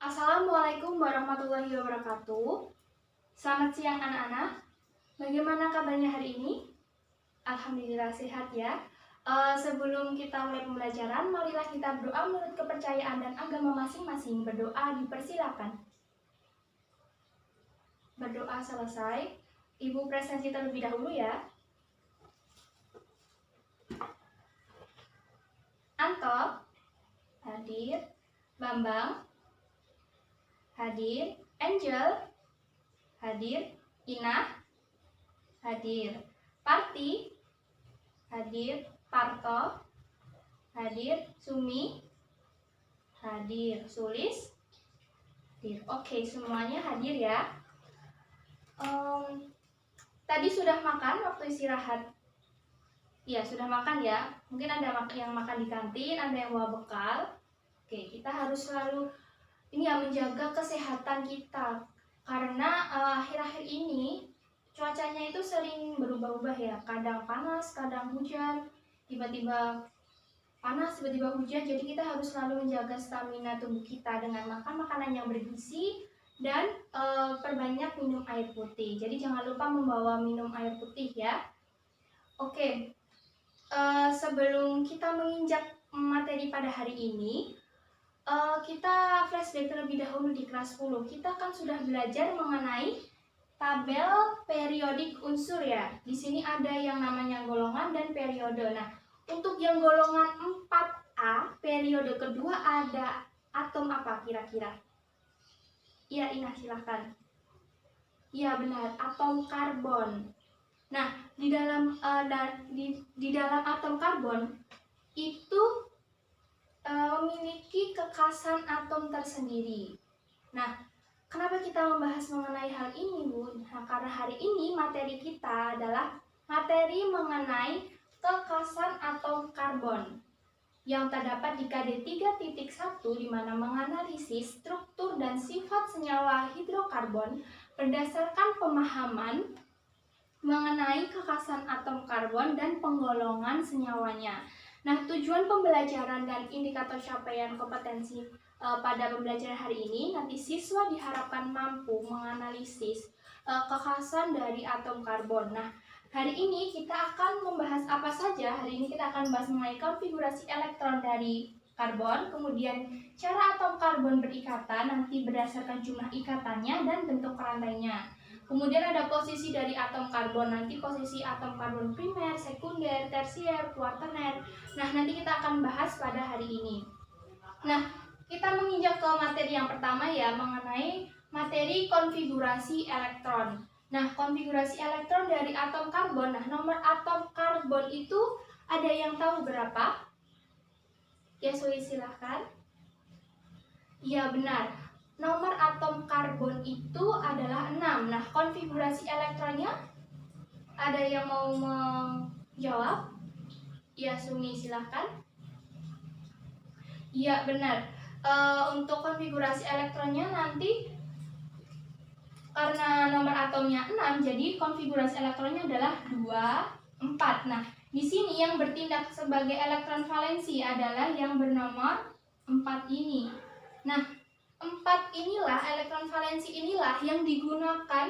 Assalamualaikum warahmatullahi wabarakatuh. Selamat siang anak-anak. Bagaimana kabarnya hari ini? Alhamdulillah sehat ya. Sebelum kita mulai pembelajaran, marilah kita berdoa menurut kepercayaan dan agama masing-masing. Berdoa dipersilakan. Berdoa selesai, Ibu presentasi terlebih dahulu ya. Anto, hadir. Bambang, hadir. Angel, hadir. Inah, hadir. Parti, hadir. Parto, hadir. Sumi, hadir. Sulis, hadir. Oke, semuanya hadir ya. Tadi sudah makan waktu istirahat? Iya, sudah makan ya. Mungkin ada yang makan di kantin, ada yang bawa bekal. Oke, kita harus selalu menjaga kesehatan kita. Karena akhir-akhir ini cuacanya itu sering berubah-ubah ya. Kadang panas, kadang hujan, tiba-tiba panas, tiba-tiba hujan. Jadi kita harus selalu menjaga stamina tubuh kita dengan makan makanan yang bergizi dan perbanyak minum air putih. Jadi jangan lupa membawa minum air putih ya. Oke, sebelum kita menginjak materi pada hari ini, kita flashback terlebih dahulu di kelas 10. Kita kan sudah belajar mengenai tabel periodik unsur ya. Di sini ada yang namanya golongan dan periode. Nah, untuk yang golongan 4A, periode kedua ada atom apa kira-kira? Iya, Inah silahkan. Iya benar, atom karbon. Nah, di dalam atom karbon itu memiliki kekhasan atom tersendiri. Nah, kenapa kita membahas mengenai hal ini, Bu? Nah, karena hari ini materi kita adalah materi mengenai kekhasan atom karbon yang terdapat di KD 3.1 di mana menganalisis struktur dan sifat senyawa hidrokarbon berdasarkan pemahaman mengenai kekhasan atom karbon dan penggolongan senyawanya. Nah, tujuan pembelajaran dan indikator capaian kompetensi pada pembelajaran hari ini, nanti siswa diharapkan mampu menganalisis kekhasan dari atom karbon. Nah, hari ini kita akan membahas apa saja? Hari ini kita akan membahas mengenai konfigurasi elektron dari karbon, kemudian cara atom karbon berikatan nanti berdasarkan jumlah ikatannya dan bentuk rantainya. Kemudian ada posisi dari atom karbon, nanti posisi atom karbon primer, sekunder, tersier, kuaterner. Nah, nanti kita akan bahas pada hari ini. Nah, kita menginjak ke materi yang pertama ya, mengenai materi konfigurasi elektron. Nah, konfigurasi elektron dari atom karbon. Nah, nomor atom karbon itu ada yang tahu berapa? Ya, silahkan. Iya, benar. Nomor atom karbon itu adalah 6. Nah, konfigurasi elektronnya ada yang mau menjawab? Ya, Sumi silahkan. Iya, benar. Untuk konfigurasi elektronnya nanti karena nomor atomnya 6, jadi konfigurasi elektronnya adalah 2, 4. Nah, di sini yang bertindak sebagai elektron valensi adalah yang bernomor 4 ini. Nah, 4 inilah, elektron valensi inilah yang digunakan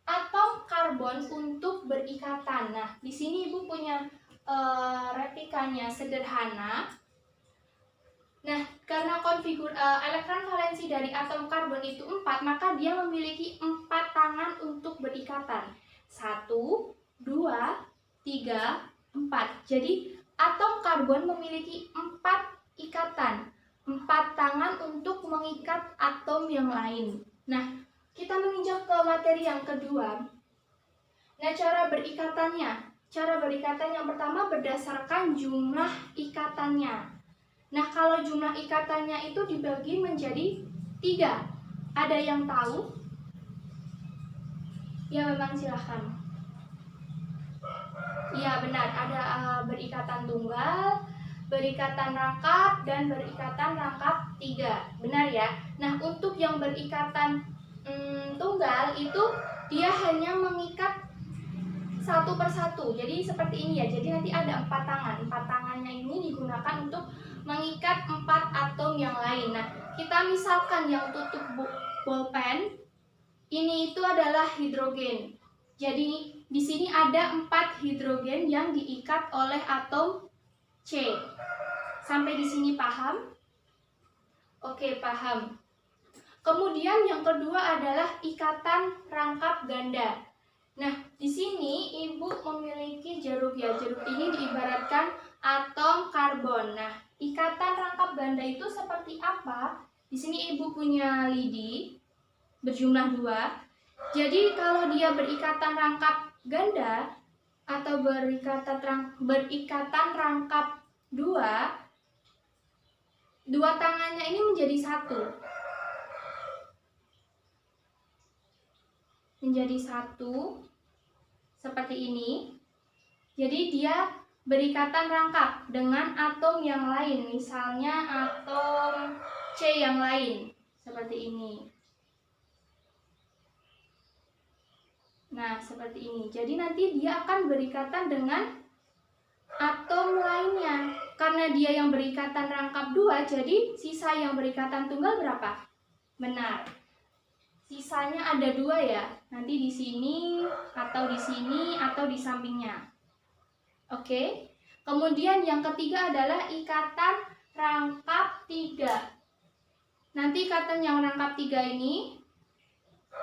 atom karbon untuk berikatan. Nah, di sini Ibu punya replikanya sederhana. Nah, karena elektron valensi dari atom karbon itu 4, maka dia memiliki 4 tangan untuk berikatan. 1, 2, 3, 4. Jadi, atom karbon memiliki 4 ikatan, 4 tangan untuk mengikat atom yang lain. Nah, kita menginjak ke materi yang kedua. Nah, cara berikatannya. Cara berikatan yang pertama berdasarkan jumlah ikatannya. Nah, kalau jumlah ikatannya itu dibagi menjadi 3. Ada yang tahu? Ya, memang silahkan. Ya, benar. Ada berikatan tunggal, berikatan rangkap, dan berikatan rangkap 3. Benar ya? Nah, untuk yang berikatan tunggal itu dia hanya mengikat satu persatu. Jadi seperti ini ya. Jadi nanti ada 4 tangan. 4 tangannya ini digunakan untuk mengikat 4 atom yang lain. Nah, kita misalkan yang tutup bolpen ini itu adalah hidrogen. Jadi di sini ada 4 hidrogen yang diikat oleh atom C. Sampai di sini paham? Oke, paham. Kemudian yang kedua adalah ikatan rangkap ganda. Nah, di sini Ibu memiliki jeruk ya. Jeruk ini diibaratkan atom karbon. Nah, ikatan rangkap ganda itu seperti apa? Di sini Ibu punya lidi berjumlah 2. Jadi kalau dia berikatan rangkap ganda atau berikatan rangkap 2, dua tangannya ini menjadi satu. Menjadi satu seperti ini. Jadi dia berikatan rangkap dengan atom yang lain, misalnya atom C yang lain seperti ini. Nah, seperti ini. Jadi nanti dia akan berikatan dengan atom lainnya. Karena dia yang berikatan rangkap 2, jadi sisa yang berikatan tunggal berapa? Benar. Sisanya ada 2 ya. Nanti di sini atau di sini atau di sampingnya. Oke. Kemudian yang ketiga adalah ikatan rangkap 3. Nanti ikatan yang rangkap 3 ini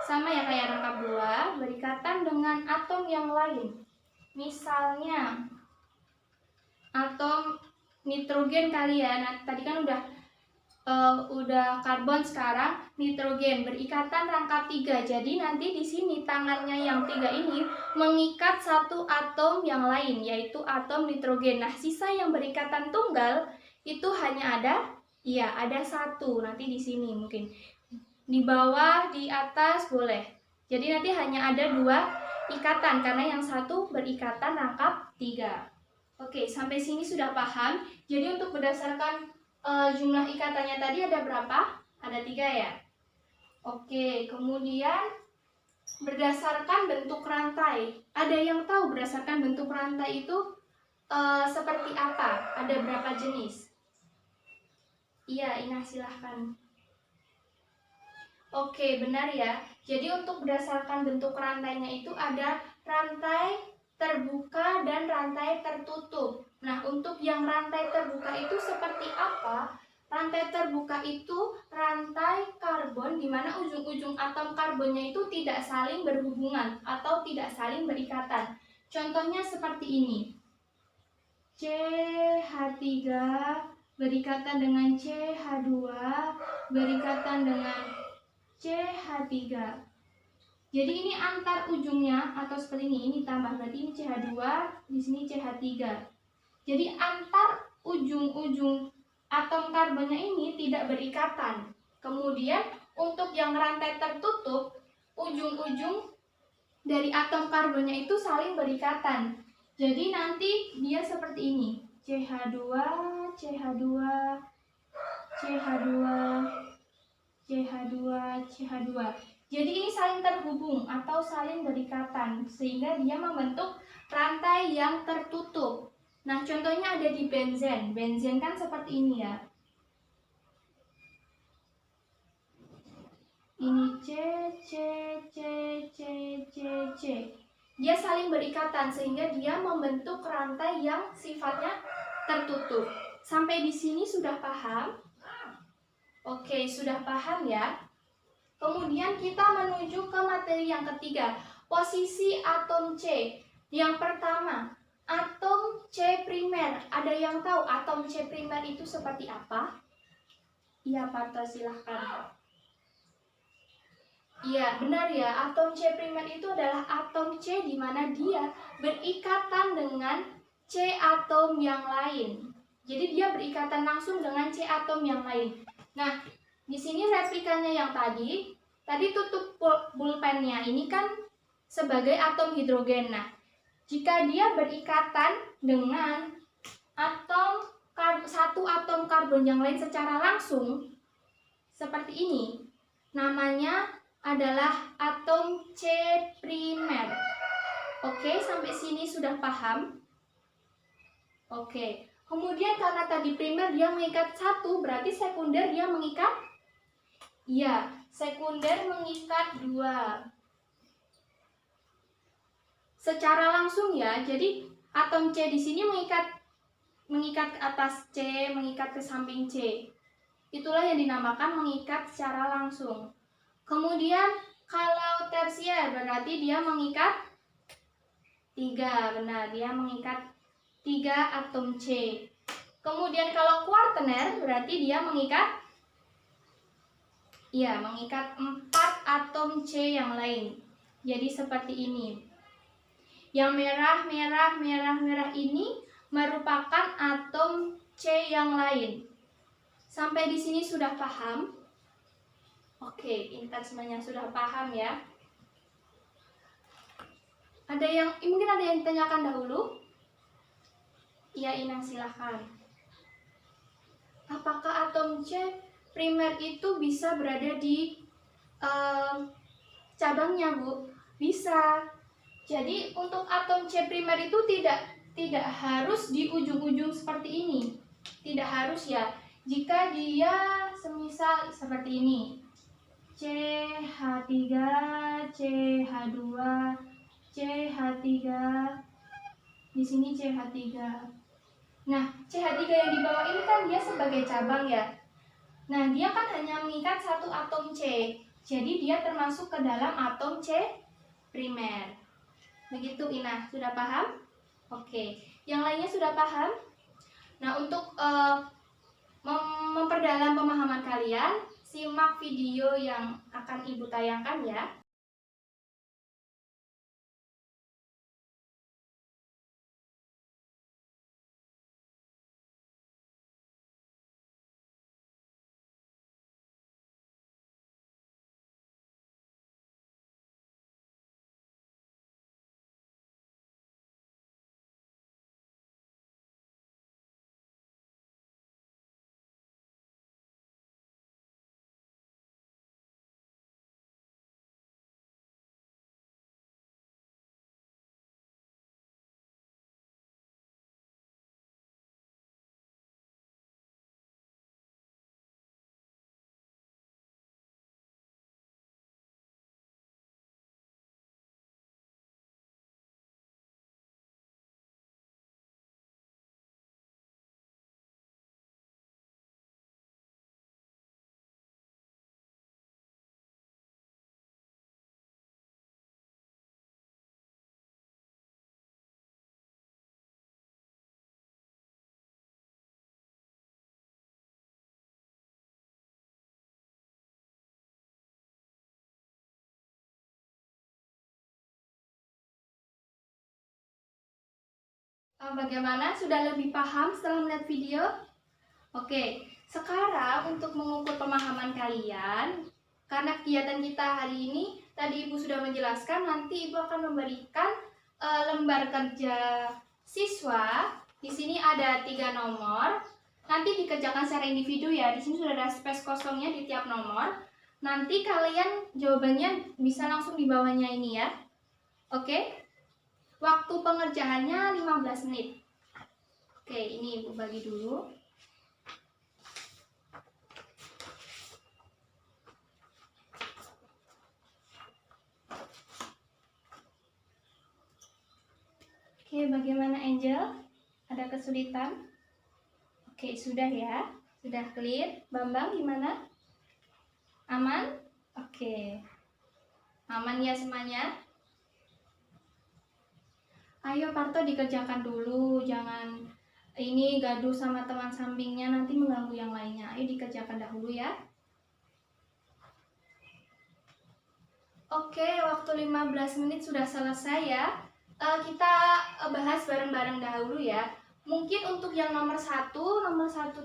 sama ya kayak rangkap 2, berikatan dengan atom yang lain. Misalnya atom nitrogen kali ya. Nah, tadi kan udah karbon, sekarang nitrogen berikatan rangkap 3. Jadi nanti di sini tangannya yang 3 ini mengikat satu atom yang lain, yaitu atom nitrogen. Nah, sisa yang berikatan tunggal itu hanya ada 1. Nanti di sini mungkin di bawah, di atas boleh. Jadi nanti hanya ada 2 ikatan karena yang satu berikatan rangkap 3. Oke, sampai sini sudah paham. Jadi untuk berdasarkan jumlah ikatannya tadi ada berapa? Ada 3 ya? Oke, kemudian berdasarkan bentuk rantai. Ada yang tahu berdasarkan bentuk rantai itu seperti apa? Ada berapa jenis? Iya, Inah silahkan. Oke, benar ya. Jadi untuk berdasarkan bentuk rantainya itu ada rantai terbuka dan rantai tertutup. Nah, untuk yang rantai terbuka itu seperti apa? Rantai terbuka itu rantai karbon di mana ujung-ujung atom karbonnya itu tidak saling berhubungan atau tidak saling berikatan. Contohnya seperti ini. CH3 berikatan dengan CH2 berikatan dengan CH3. Jadi ini antar ujungnya atau seperti ini tambah, berarti ini CH2, di sini CH3. Jadi antar ujung-ujung atom karbonnya ini tidak berikatan. Kemudian untuk yang rantai tertutup, ujung-ujung dari atom karbonnya itu saling berikatan. Jadi nanti dia seperti ini. CH2, CH2, CH2, CH2, CH2. Jadi ini saling terhubung atau saling berikatan sehingga dia membentuk rantai yang tertutup. Nah, contohnya ada di benzen. Benzen kan seperti ini ya. Ini C, C, C, C, C, C. Dia saling berikatan sehingga dia membentuk rantai yang sifatnya tertutup. Sampai di sini sudah paham? Oke, sudah paham ya? Kemudian kita menuju ke materi yang ketiga, posisi atom C. Yang pertama, atom C primer. Ada yang tahu atom C primer itu seperti apa? Iya, Parto, silahkan. Iya, benar ya. Atom C primer itu adalah atom C di mana dia berikatan dengan C atom yang lain. Jadi dia berikatan langsung dengan C atom yang lain. Nah, di sini replikanya yang tadi tutup pulpennya ini kan sebagai atom hidrogen. Nah, jika dia berikatan dengan satu atom karbon yang lain secara langsung seperti ini, namanya adalah atom C primer. Oke, sampai sini sudah paham? Oke, Kemudian karena tadi primer dia mengikat 1, berarti sekunder dia mengikat? Iya, sekunder mengikat 2. Secara langsung ya, jadi atom C di sini mengikat ke atas C, mengikat ke samping C. Itulah yang dinamakan mengikat secara langsung. Kemudian kalau tersier berarti dia mengikat 3, benar, dia mengikat 3 atom C. Kemudian kalau kuartener berarti dia mengikat 4 atom C yang lain. Jadi seperti ini. Yang merah ini merupakan atom C yang lain. Sampai di sini sudah paham? Oke, intan semuanya sudah paham ya. Mungkin ada yang ditanyakan dahulu? Iya, Inang, silahkan. Apakah atom C primer itu bisa berada di cabangnya, Bu? Bisa. Jadi untuk atom C primer itu tidak harus di ujung-ujung seperti ini. Tidak harus ya. Jika dia semisal seperti ini. CH3, CH2, CH3. Di sini CH3. Nah, CH3 yang di bawah ini kan dia sebagai cabang ya. Nah, dia kan hanya mengikat 1 atom C. Jadi dia termasuk ke dalam atom C primer. Begitu, Ina, sudah paham? Oke, yang lainnya sudah paham? Nah, untuk memperdalam pemahaman kalian, simak video yang akan Ibu tayangkan ya. Bagaimana? Sudah lebih paham setelah melihat video? Oke, sekarang untuk mengukur pemahaman kalian, karena kegiatan kita hari ini, tadi Ibu sudah menjelaskan, nanti Ibu akan memberikan lembar kerja siswa. Di sini ada 3 nomor. Nanti dikerjakan secara individu ya. Di sini sudah ada space kosongnya di tiap nomor. Nanti kalian jawabannya bisa langsung di bawahnya ini ya. Oke? Waktu pengerjaannya 15 menit. Oke, ini Ibu bagi dulu. Oke, bagaimana Angel? Ada kesulitan? Oke, sudah ya. Sudah clear. Bambang gimana? Aman? Oke. Aman ya semuanya? Ayo Parto dikerjakan dulu, jangan ini gaduh sama teman sampingnya, nanti mengganggu yang lainnya. Ayo dikerjakan dahulu ya. Oke, waktu 15 menit sudah selesai ya. Kita bahas bareng-bareng dahulu ya. Mungkin untuk yang nomor satu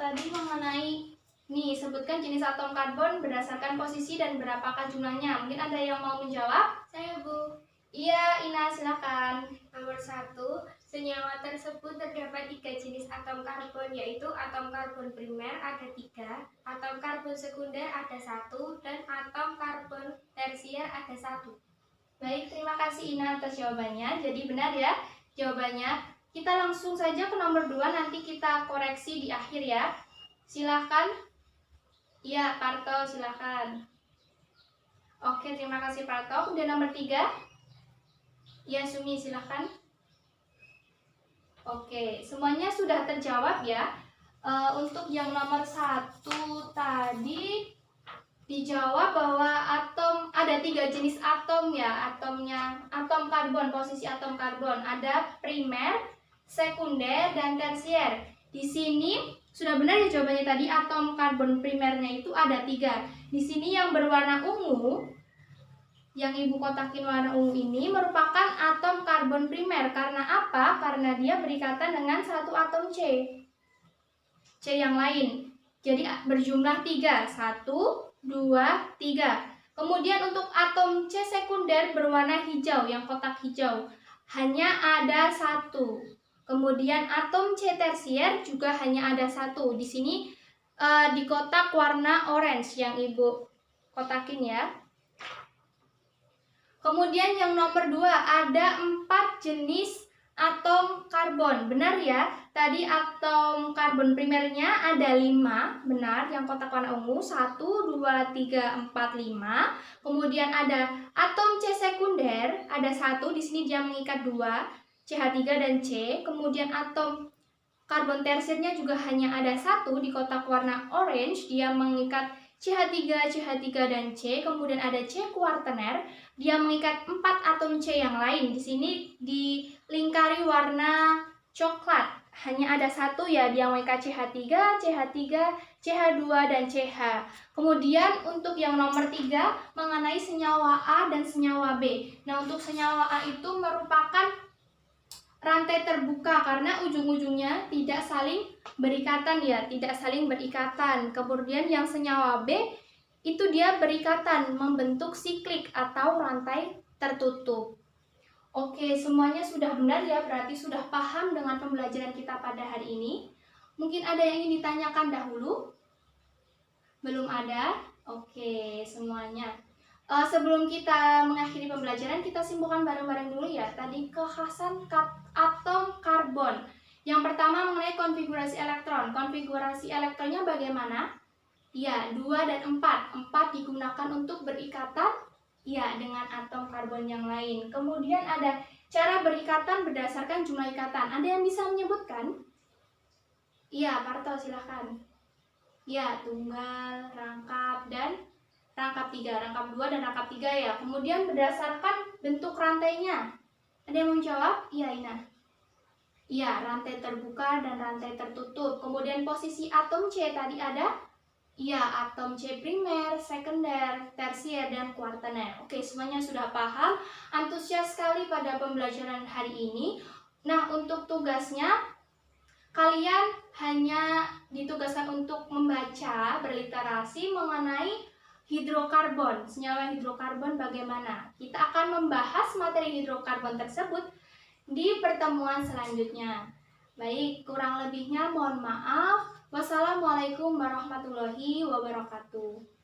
tadi mengenai nih, sebutkan jenis atom karbon berdasarkan posisi dan berapakah jumlahnya. Mungkin ada yang mau menjawab? Saya, Bu. Iya, Ina, silakan. Nomor 1, senyawa tersebut terdapat 3 jenis atom karbon, yaitu atom karbon primer ada 3, atom karbon sekunder ada 1, dan atom karbon tersier ada 1. Baik, terima kasih Ina atas jawabannya. Jadi benar ya jawabannya. kita langsung saja ke nomor 2, nanti kita koreksi di akhir ya. Silahkan. Iya, Parto, silahkan. Oke, terima kasih Parto. Kemudian nomor 3. Ya, Sumi, silahkan. Oke, semuanya sudah terjawab ya. Untuk yang nomor 1 tadi dijawab bahwa atom ada 3 jenis atom ya. Atom karbon, posisi atom karbon ada primer, sekunder, dan tersier. Di sini sudah benar ya jawabannya tadi, atom karbon primernya itu ada 3. Di sini yang berwarna ungu, yang Ibu kotakin warna ungu ini merupakan atom karbon primer. Karena apa? Karena dia berikatan dengan satu atom C yang lain. Jadi berjumlah 3. 1, 2, 3. Kemudian untuk atom C sekunder berwarna hijau, yang kotak hijau, hanya ada 1. Kemudian atom C tersier juga hanya ada 1. Di sini di kotak warna orange yang Ibu kotakin ya. Kemudian yang nomor 2 ada 4 jenis atom karbon. Benar ya? Tadi atom karbon primernya ada 5, benar, yang kotak warna ungu, 1, 2, 3, 4, 5. Kemudian ada atom C sekunder, ada 1, di sini dia mengikat 2, CH3 dan C. Kemudian atom karbon tersiernya juga hanya ada 1 di kotak warna orange, dia mengikat CH3, CH3 dan C. Kemudian ada C kuartener, dia mengikat 4 atom C yang lain. Di sini dilingkari warna coklat, hanya ada 1 ya, dia mengikat CH3, CH3, CH2 dan CH. Kemudian untuk yang nomor 3 mengenai senyawa A dan senyawa B. Nah, untuk senyawa A itu merupakan rantai terbuka karena ujung-ujungnya tidak saling berikatan ya, tidak saling berikatan. Kemudian yang senyawa B itu dia berikatan, membentuk siklik atau rantai tertutup. Oke, semuanya sudah benar ya, berarti sudah paham dengan pembelajaran kita pada hari ini. Mungkin ada yang ingin ditanyakan dahulu? Belum ada? Oke, semuanya. Sebelum kita mengakhiri pembelajaran, kita simpulkan bareng-bareng dulu ya. Tadi kekhasan atom karbon. Yang pertama mengenai konfigurasi elektron. Konfigurasi elektronnya bagaimana? Ya, 2 dan 4. 4 digunakan untuk berikatan ya dengan atom karbon yang lain. Kemudian ada cara berikatan berdasarkan jumlah ikatan. Ada yang bisa menyebutkan? Iya, Parto silahkan. Ya, tunggal, rangkap, dan rangkap 3, rangkap 2 dan rangkap 3 ya. Kemudian berdasarkan bentuk rantainya. Ada yang menjawab? Iya, Ina. Iya, rantai terbuka dan rantai tertutup. Kemudian posisi atom C tadi ada? Iya, atom C primer, sekunder, tersier, dan kuartener. Oke, semuanya sudah paham. Antusias sekali pada pembelajaran hari ini. Nah, untuk tugasnya, kalian hanya ditugaskan untuk membaca, berliterasi mengenai hidrokarbon, senyawa hidrokarbon bagaimana. Kita akan membahas materi hidrokarbon tersebut di pertemuan selanjutnya. Baik, kurang lebihnya mohon maaf. Wassalamualaikum warahmatullahi wabarakatuh.